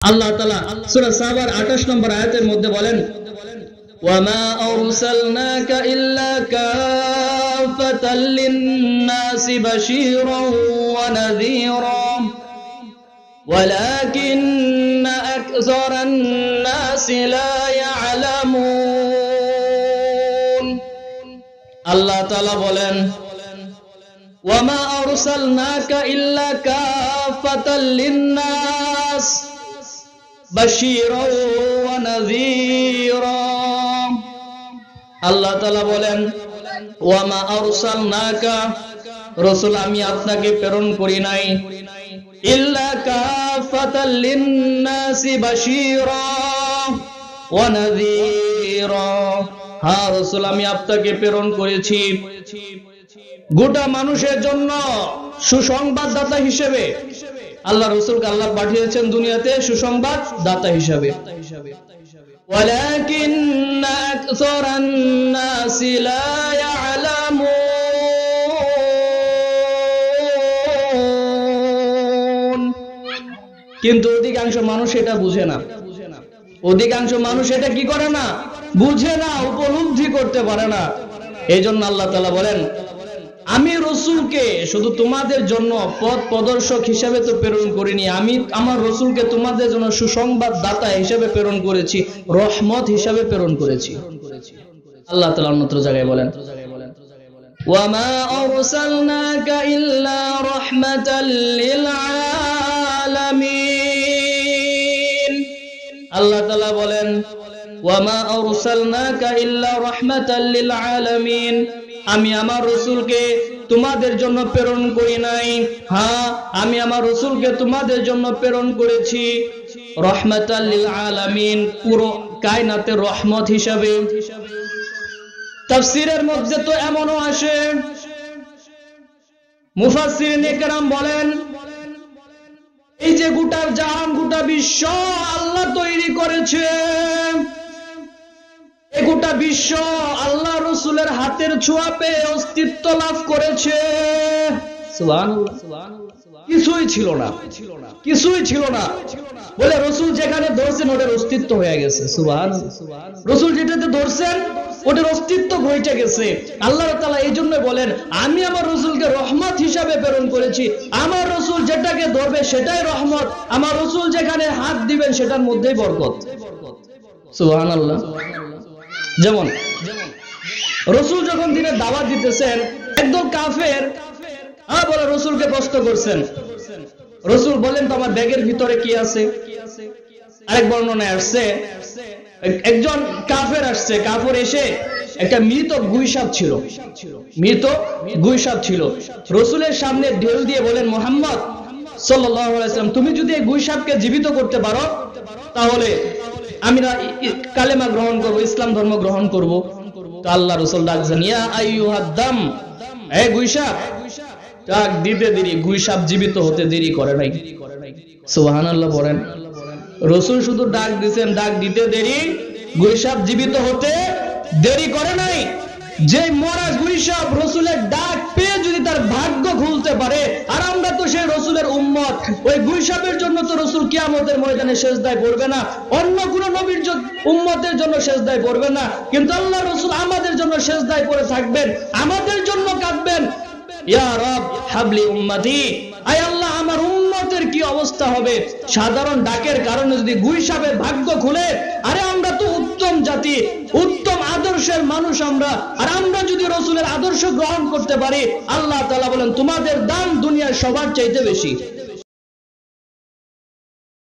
আল্লাহ তাআলা সূরা সাবার 28 নম্বর আয়াতের মধ্যে বলেন, ওয়ামা আরসালনাকা ইল্লা কাফাতাল লিন-নাসি বাশীরান ওয়া নাযীরা ওয়ালাকিন্না আকসারান নাসি লা ইয়ালামুন। আল্লাহ তাআলা বলেন, ওয়ামা আরসালনাকা ইল্লা কাফাতাল লিন-নাস বাশীরান ওয়া নাযীরা। আল্লাহ তাআলা বলেন, ওয়ামা আরসালনাকা, রাসূল আমি আপনাকে প্রেরণ করি নাই, ইল্লা কাফাতাল লিন-নাসি বাশীরান ওয়া নাযীরা। হ্যাঁ রাসূল আমি আপনাকে প্রেরণ করেছি গোটা মানুষের জন্য সুসংবাদদাতা হিসেবে। আল্লাহ রাসূলকে আল্লাহ পাঠিয়েছেন দুনিয়াতে সুসংবাদ দাতা হিসেবে। ওয়ালাকিন্না আকসারান নাসি লা ইয়ালামুন। কিন্তু অধিকাংশ মানুষ এটা বুঝে না। অধিকাংশ মানুষ এটা কি করে না, বুঝে না, উপলব্ধি করতে পারে না। এই জন্য আল্লাহ তাআলা বলেন, আমি রাসূলকে শুধু তোমাদের জন্য পথ প্রদর্শক হিসেবে তো প্রেরণ করিনি, আমি আমার রাসূলকে তোমাদের জন্য সুসংবাদ দাতা হিসেবে প্রেরণ করেছি, রহমত হিসেবে প্রেরণ করেছি। আল্লাহ তাআলা অন্যত্র জায়গায় বলেন, ওয়ামা আরসালনাকা ইল্লা রাহমাতাল লিল আলামিন। আল্লাহ তাআলা বলেন, ওয়ামা আরসালনাকা ইল্লা রাহমাতাল লিল আলামিন, আমি আমার রাসূলকে তোমাদের জন্য প্রেরণ করি নাই, হ্যাঁ আমি আমার রাসূলকে তোমাদের জন্য প্রেরণ করেছি রাহমাতাল লিল আলামিন, পুরো কায়নাতের রহমত হিসাবে। তাফসীরের মধ্যে তো এমনও আসে, মুফাসসিরিনে কেরাম বলেন, এই যে গোটা জাহান, গোটা বিশ্ব আল্লাহ তৈরি করেছে, এই গোটা বিশ্ব আল্লাহ রাসূলের হাতের ছোঁয়া পেয়ে অস্তিত্ব লাভ করেছে। সুবহানাল্লাহ। কিছুই ছিল না, কিছুই ছিল না বলে রাসূল যেখানে ধরছেন ওটার অস্তিত্ব হয়ে গেছে। সুবহানাল্লাহ। রাসূল যেটাতে ধরছেন ওটার অস্তিত্ব ঘটে গেছে। আল্লাহ তাআলা এই জন্য বলেন, আমি আমার রাসূলকে রহমত হিসাবে প্রেরণ করেছি। আমার রাসূল যেটাকে ধরবে সেটাই রহমত, আমার রাসূল যেখানে হাত দিবেন সেটার মধ্যেই বরকত। সুবহানাল্লাহ। যেমন রাসূল যখন দিনে দাওয়াত দিতেছেন, একদল কাফের বলে রাসূলকে প্রশ্ন করছেন, রাসূল বলেন তো আমার ব্যাগের ভিতরে কি আছে। আরেক বর্ণনায় আসছে, একজন কাফের আসছে, কাফের এসে একটা মৃত গুইসাপ ছিল, মৃত গুইসাপ ছিল, রাসূলের সামনে ঢেল দিয়ে বলেন, মুহাম্মদ সাল্লাল্লাহু আলাইহি ওয়াসাল্লাম তুমি যদি এই গুইসাপকে জীবিত করতে পারো তাহলে আমি না কালেমা গ্রহণ করব, ইসলাম ধর্ম গ্রহণ করব। তো আল্লাহ রাসূল ডাক দেন, ইয়া আইয়ুহাদ দাম, হে গুইসাপ, ডাক দিতে দেরি, গুইসাপ জীবিত হতে দেরি করে নাই। সুবহানাল্লাহ বলেন। রাসূল শুধু ডাক দিবেন, ডাক দিতে দেরি, গুইসাপ জীবিত হতে দেরি করে নাই। যে মরা গুইসাপ রাসূলের ডাক পেয়ে যদি তার ভাগ্য খুলতে পারে, আর আমরা তো সেই রাসূলের উম্মত, ওই গুইসাপের জন্য তো রাসূল কিয়ামতের ময়দানে সিজদায় পড়বে না, অন্য কোন নবীর উম্মতের জন্য সিজদায় পড়বে না, কিন্তু আল্লাহ রাসূল আমাদের জন্য সিজদায় পড়ে থাকবেন, আমাদের জন্য কাঁদবেন, ইয়া রব হাবলি উম্মতি, আয় আল্লাহ আমার উম্মতের কি অবস্থা হবে। সাধারণ ডাকের কারণে যদি গুইসাপের ভাগ্য খুলে, আরে আমরা তো উত্তম জাতি, উত্তম আদর্শের মানুষ আমরা, আর আমরা যদি রাসূলের আদর্শ গ্রহণ করতে পারি, আল্লাহ তাআলা বলেন তোমাদের দাম দুনিয়ার সবার চাইতে বেশি।